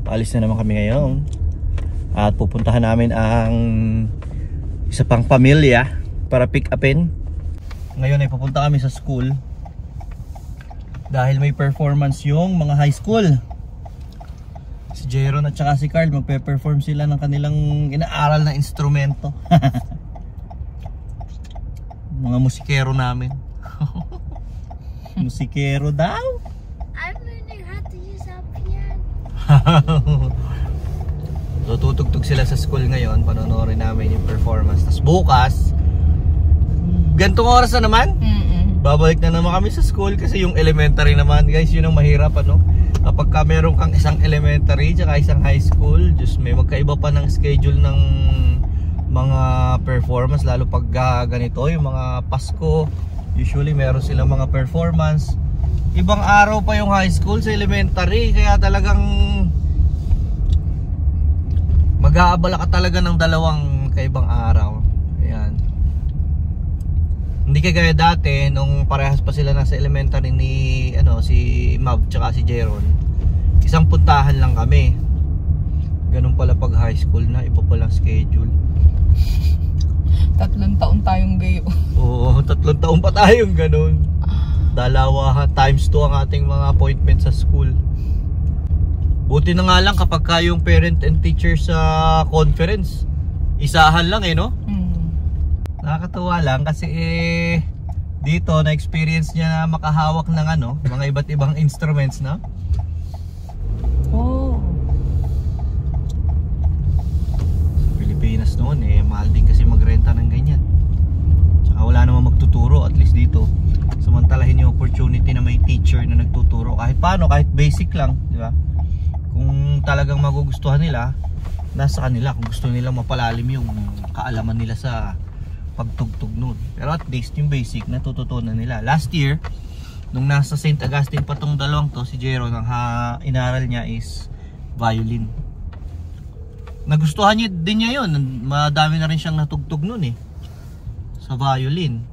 Paalis na naman kami ngayon. At pupuntahan namin ang isa pang pamilya para pick upin. Ngayon ay pupunta kami sa school dahil may performance yung mga high school. Si Jeron at saka si Carl magpe-perform sila ng kanilang inaaral na instrumento. Mga musikero namin. Musikero daw. I'm learning how to use a piano. So tutugtog sila sa school ngayon. Panonorin namin yung performance. Tapos bukas gantong oras na naman, babalik na naman kami sa school. Kasi yung elementary naman guys, yun ang mahirap ano. Kapag ka meron kang isang elementary tsaka isang high school, just may magkaiba pa ng schedule ng mga performance. Lalo pag ganito, yung mga Pasko, usually meron silang mga performance. Ibang araw pa yung high school sa elementary. Kaya talagang mag-aabala ka talaga ng dalawang kaibang araw. Ayan. Hindi kagaya dati nung parehas pa sila nasa elementary ni si Mav tsaka si Jeron. Isang puntahan lang kami. Ganun pala pag high school na, iba palang schedule. 3 taon tayong gayo. Oo, 3 taon pa tayong ganun. Dalawa times 2 ang ating mga appointment sa school. Buti na nga lang kapag yung parent and teacher sa conference, isahan lang no? Nakakatuwa lang kasi dito na experience niya na makahawak ng mga iba't ibang instruments na. Oh. Sa Pilipinas noon mahal din kasi magrenta ng ganyan. Tsaka wala namang magtuturo, at least dito samantalahin yung opportunity na may teacher na nagtuturo kahit paano, kahit basic lang, di ba? Kung talagang magugustuhan nila, nasa kanila kung gusto nila mapalalim yung kaalaman nila sa pagtugtog nun. Pero at least yung basic natututunan nila. Last year, nung nasa St. Augustine pa tong dalawang to, si Jeron, ang inaral niya is violin. Nagustuhan din niya yun. Madami na rin siyang natugtog nun sa violin.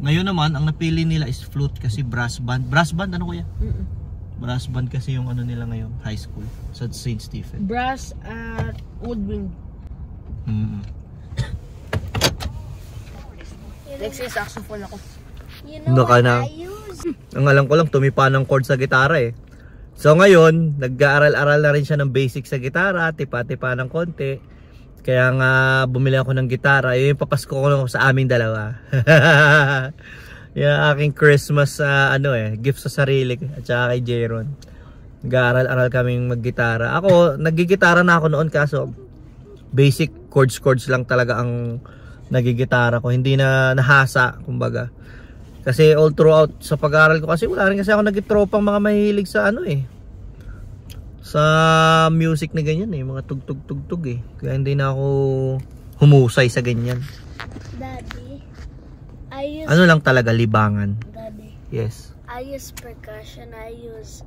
Ngayon naman, ang napili nila is flute kasi brass band. Brass band, ano kuya? Brass band kasi yung nila ngayon, high school, sa St. Stephen. Brass at woodwind. Next is saxophone ako. You know what I use? Ang alam ko lang, tumipa ng chord sa gitara So ngayon, nag-aaral-aral na rin siya ng basic sa gitara, tipa-tipa ng konti. Kaya nga bumili ako ng gitara. Yun yung papasko ko sa aming dalawa. Yung aking Christmas gift sa sarili at saka kay Jeron. Nag-aaral-aral kaming maggitara. Ako, naggigitara na ako noon kaso basic chords lang talaga ang nagigitara ko. Hindi na nahasa, kumbaga. Kasi all throughout sa pag-aaral ko, kasi wala rin kasi ako nagitropang mga mahilig sa sa music na ganyan mga tugtog-tugtog Kaya hindi na ako humusay sa ganyan. Daddy, lang talaga, libangan. Daddy, Yes. I use percussion, I use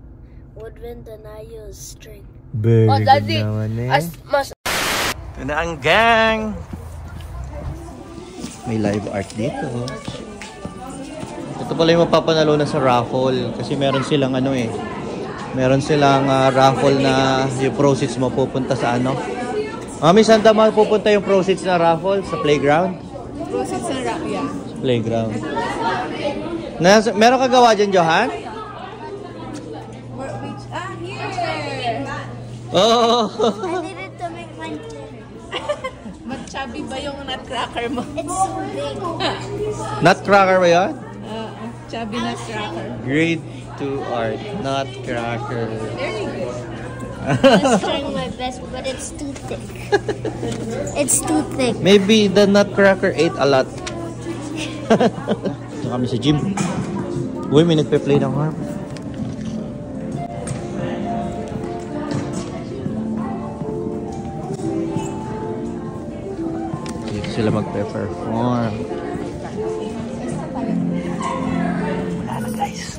woodwind, and I use string. Very Oh, Daddy, good naman Ito na ang gang. May live art dito. Ito pala yung mapapanalo na sa raffle. Kasi meron silang meron silang raffle na yung proceeds mo pupunta sa Mami, saan daw pupunta yung proceeds na raffle? Sa playground? Proceeds na rock, yeah. Playground. Meron ka gawa dyan, Johan? Here! Oh! I needed to make mine clearer. Mag-chubby ba yung nutcracker mo? It's so big. Nutcracker ba yan? Chubby nutcracker. Grade 2 art. Nutcracker. There you go. I was trying my best, but it's too thick. It's too thick. Maybe the Nutcracker ate a lot. Ito kami sa gym. Uy, may nagpe-play ng harp. Dito sila magpe-perform. Wala na guys.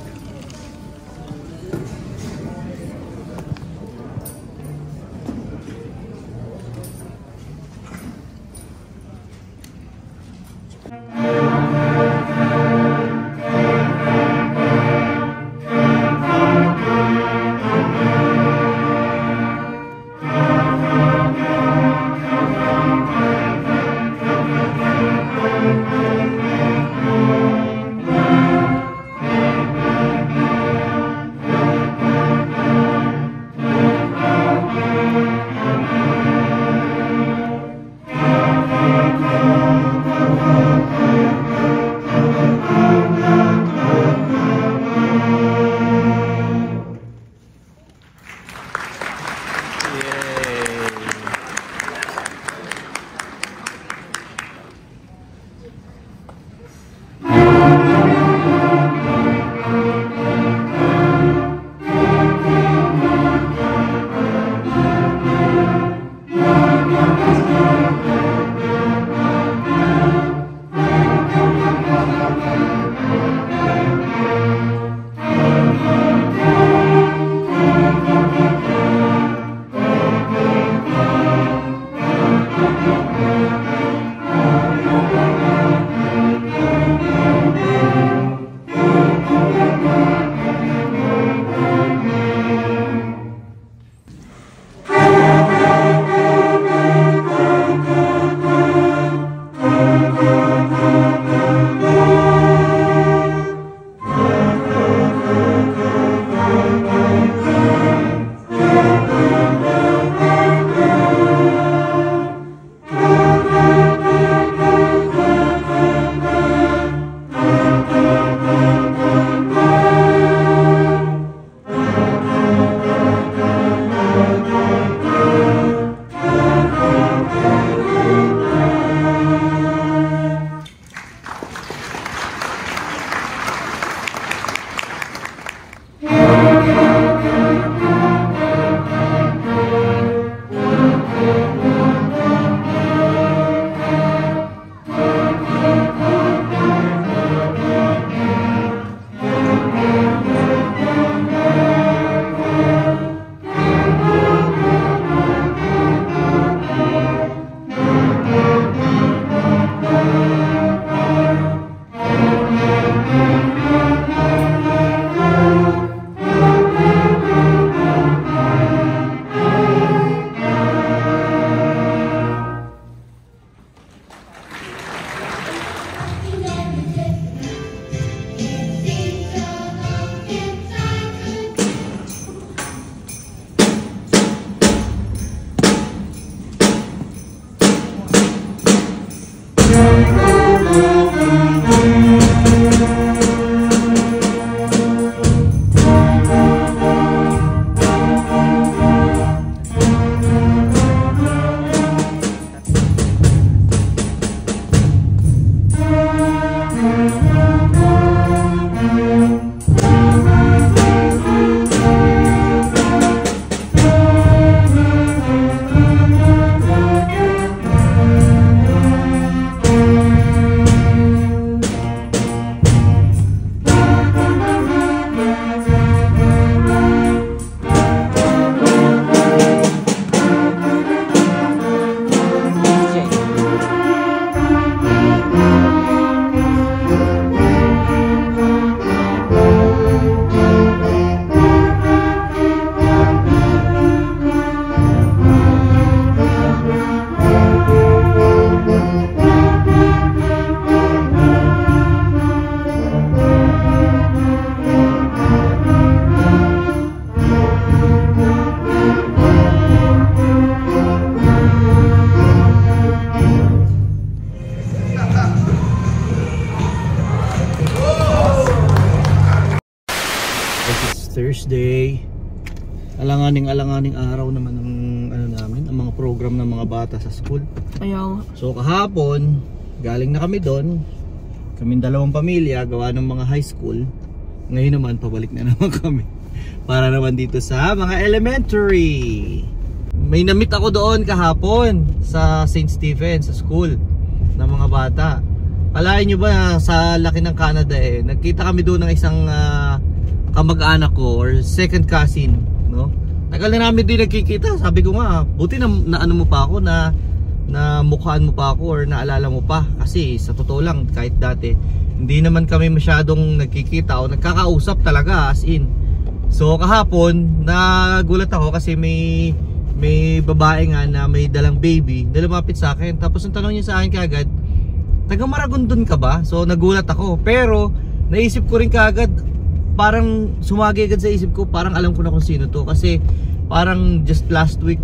Thursday. Alanganing araw naman ng ano namin, ang mga program ng mga bata sa school. Ayaw. So kahapon, galing na kami doon. Kaming dalawang pamilya, gawa ng mga high school. Ngayon naman, pabalik na naman kami. Para naman dito sa mga elementary. May na-meet ako doon kahapon sa St. Stephen, sa school ng mga bata. Alain nyo ba sa laki ng Canada nagkita kami doon ng isang kamag-anak ko or second cousin, no? Tagal na namin din nagkikita. Sabi ko nga, buti na ano mo pa ako, na mukhaan mo pa ako or naalala mo pa. Kasi sa totoo lang, kahit dati hindi naman kami masyadong nagkikita o nagkakausap talaga, as in. So kahapon nagulat ako kasi may babae nga na may dalang baby na lumapit sa akin. Tapos ang tanong niya sa akin kaagad, taga Maragondon ka ba? So nagulat ako, pero naisip ko rin kaagad, parang sumagi agad sa isip ko, parang alam ko na kung sino to. Kasi parang just last week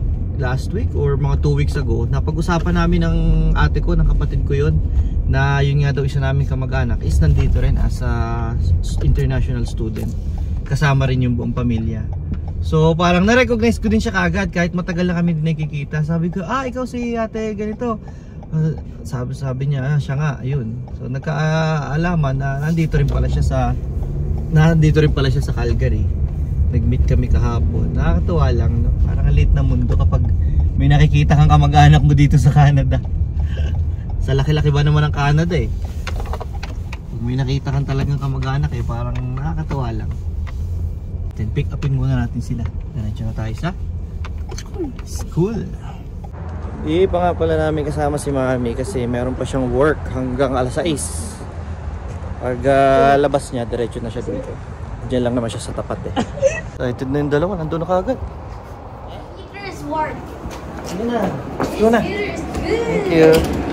or mga 2 weeks ago, napag-usapan namin ng ate ko, ng kapatid ko yun, na yun nga daw isa namin kamag-anak is nandito rin as a international student, kasama rin yung buong pamilya. So parang na-recognize ko din siya kaagad kahit matagal na kami din nakikita. Sabi ko, ikaw si ate ganito. Sabi niya, siya nga, ayun. So nagkaalaman na nandito rin pala siya sa Calgary. Nag-meet kami kahapon. Nakakatuwa lang, no? Parang late na mundo kapag may nakikita kang kamag-anak mo dito sa Canada. Sa laki-laki ba naman ng Canada Pag may nakita kang talagang kamag-anak parang nakakatuwa lang. Then pick upin muna natin sila. Diretso na tayo sa school. Di pa nga pala namin kasama si Mami kasi meron pa siyang work hanggang alas 6. Pag labas niya, diretso na siya dito. Diyan lang naman siya sa tapat Excited na yung dalawa, nandun na kaagad. Peter's work. Sige na, let's go na. Peter's good. Thank you.